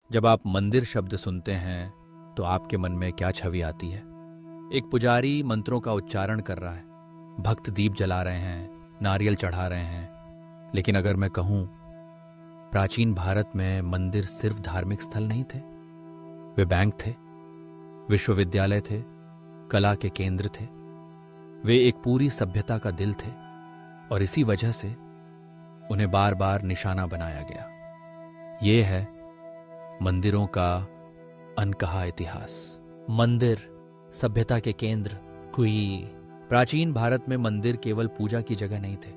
जब आप मंदिर शब्द सुनते हैं तो आपके मन में क्या छवि आती है? एक पुजारी मंत्रों का उच्चारण कर रहा है, भक्त दीप जला रहे हैं, नारियल चढ़ा रहे हैं। लेकिन अगर मैं कहूं, प्राचीन भारत में मंदिर सिर्फ धार्मिक स्थल नहीं थे, वे बैंक थे, विश्वविद्यालय थे, कला के केंद्र थे। वे एक पूरी सभ्यता का दिल थे और इसी वजह से उन्हें बार बार निशाना बनाया गया। ये है मंदिरों का अनकहा इतिहास। मंदिर सभ्यता के केंद्र, कुई। प्राचीन भारत में मंदिर केवल पूजा की जगह नहीं थे,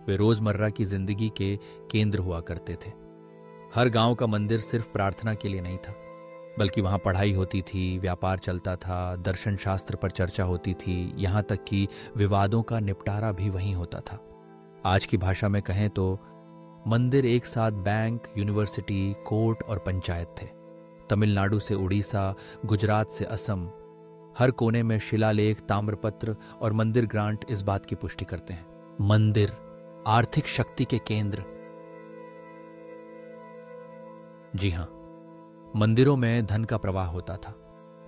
वे रोजमर्रा की जिंदगी के केंद्र हुआ करते थे। हर गांव का मंदिर सिर्फ प्रार्थना के लिए नहीं था, बल्कि वहां पढ़ाई होती थी, व्यापार चलता था, दर्शन शास्त्र पर चर्चा होती थी, यहां तक कि विवादों का निपटारा भी वहीं होता था। आज की भाषा में कहें तो मंदिर एक साथ बैंक, यूनिवर्सिटी, कोर्ट और पंचायत थे। तमिलनाडु से उड़ीसा, गुजरात से असम, हर कोने में शिलालेख, ताम्रपत्र और मंदिर ग्रांट इस बात की पुष्टि करते हैं। मंदिर आर्थिक शक्ति के केंद्र। जी हां, मंदिरों में धन का प्रवाह होता था।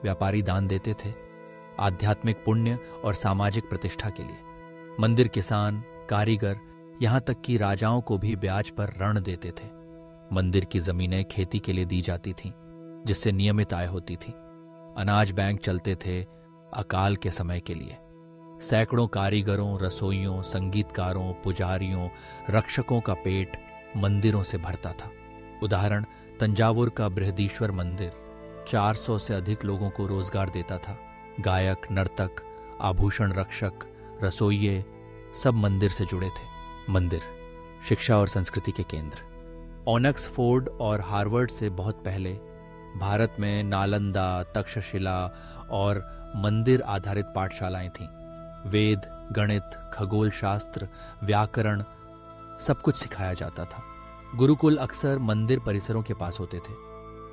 व्यापारी दान देते थे, आध्यात्मिक पुण्य और सामाजिक प्रतिष्ठा के लिए। मंदिर किसान, कारीगर, यहां तक कि राजाओं को भी ब्याज पर ऋण देते थे। मंदिर की जमीनें खेती के लिए दी जाती थीं, जिससे नियमित आय होती थी। अनाज बैंक चलते थे अकाल के समय के लिए। सैकड़ों कारीगरों, रसोइयों, संगीतकारों, पुजारियों, रक्षकों का पेट मंदिरों से भरता था। उदाहरण तंजावुर का बृहदीश्वर मंदिर 400 से अधिक लोगों को रोजगार देता था। गायक, नर्तक, आभूषण रक्षक, रसोइये सब मंदिर से जुड़े थे। मंदिर शिक्षा और संस्कृति के केंद्र। ऑक्सफोर्ड और हार्वर्ड से बहुत पहले भारत में नालंदा, तक्षशिला और मंदिर आधारित पाठशालाएं थीं। वेद, गणित, खगोल शास्त्र, व्याकरण सब कुछ सिखाया जाता था। गुरुकुल अक्सर मंदिर परिसरों के पास होते थे।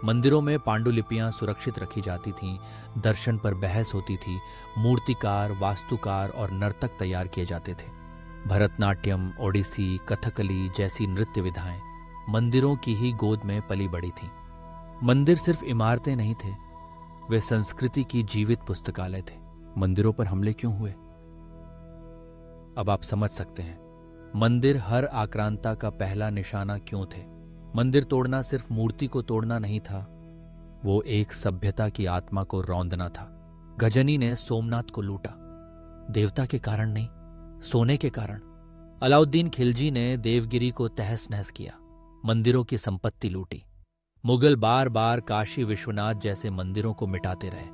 मंदिरों में पांडुलिपियां सुरक्षित रखी जाती थीं, दर्शन पर बहस होती थी, मूर्तिकार, वास्तुकार और नर्तक तैयार किए जाते थे। भरतनाट्यम, ओडिसी, कथकली जैसी नृत्य विधाएं मंदिरों की ही गोद में पली बड़ी थीं। मंदिर सिर्फ इमारतें नहीं थे, वे संस्कृति की जीवित पुस्तकालय थे। मंदिरों पर हमले क्यों हुए? अब आप समझ सकते हैं मंदिर हर आक्रांता का पहला निशाना क्यों थे। मंदिर तोड़ना सिर्फ मूर्ति को तोड़ना नहीं था, वो एक सभ्यता की आत्मा को रौंदना था। गजनी ने सोमनाथ को लूटा, देवता के कारण नहीं, सोने के कारण। अलाउद्दीन खिलजी ने देवगिरी को तहस नहस किया, मंदिरों की संपत्ति लूटी। मुगल बार बार काशी विश्वनाथ जैसे मंदिरों को मिटाते रहे।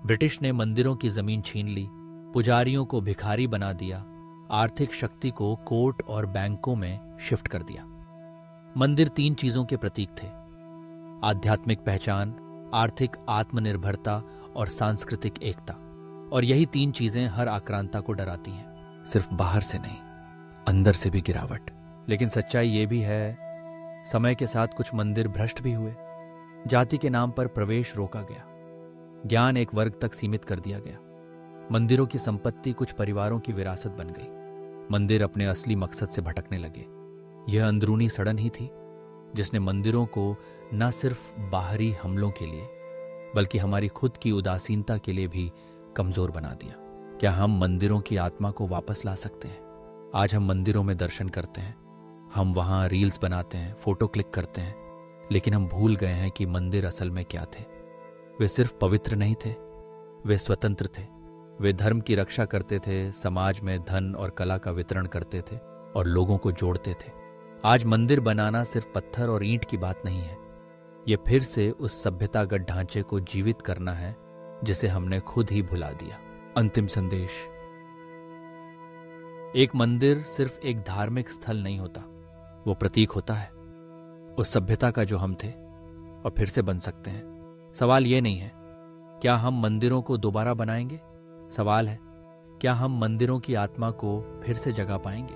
ब्रिटिश ने मंदिरों की जमीन छीन ली, पुजारियों को भिखारी बना दिया, आर्थिक शक्ति को कोर्ट और बैंकों में शिफ्ट कर दिया। मंदिर 3 चीजों के प्रतीक थे: आध्यात्मिक पहचान, आर्थिक आत्मनिर्भरता और सांस्कृतिक एकता। और यही 3 चीजें हर आक्रांता को डराती हैं, सिर्फ बाहर से नहीं, अंदर से भी गिरावट। लेकिन सच्चाई ये भी है, समय के साथ कुछ मंदिर भ्रष्ट भी हुए। जाति के नाम पर प्रवेश रोका गया, ज्ञान एक वर्ग तक सीमित कर दिया गया। मंदिरों की संपत्ति कुछ परिवारों की विरासत बन गई। मंदिर अपने असली मकसद से भटकने लगे। यह अंदरूनी सड़न ही थी जिसने मंदिरों को न सिर्फ बाहरी हमलों के लिए, बल्कि हमारी खुद की उदासीनता के लिए भी कमजोर बना दिया। क्या हम मंदिरों की आत्मा को वापस ला सकते हैं? आज हम मंदिरों में दर्शन करते हैं, हम वहां रील्स बनाते हैं, फोटो क्लिक करते हैं, लेकिन हम भूल गए हैं कि मंदिर असल में क्या थे। वे सिर्फ पवित्र नहीं थे, वे स्वतंत्र थे। वे धर्म की रक्षा करते थे, समाज में धन और कला का वितरण करते थे और लोगों को जोड़ते थे। आज मंदिर बनाना सिर्फ पत्थर और ईंट की बात नहीं है, ये फिर से उस सभ्यतागत ढांचे को जीवित करना है जिसे हमने खुद ही भुला दिया। अंतिम संदेश: एक मंदिर सिर्फ एक धार्मिक स्थल नहीं होता, वो प्रतीक होता है उस सभ्यता का जो हम थे और फिर से बन सकते हैं। सवाल ये नहीं है क्या हम मंदिरों को दोबारा बनाएंगे, सवाल है क्या हम मंदिरों की आत्मा को फिर से जगा पाएंगे।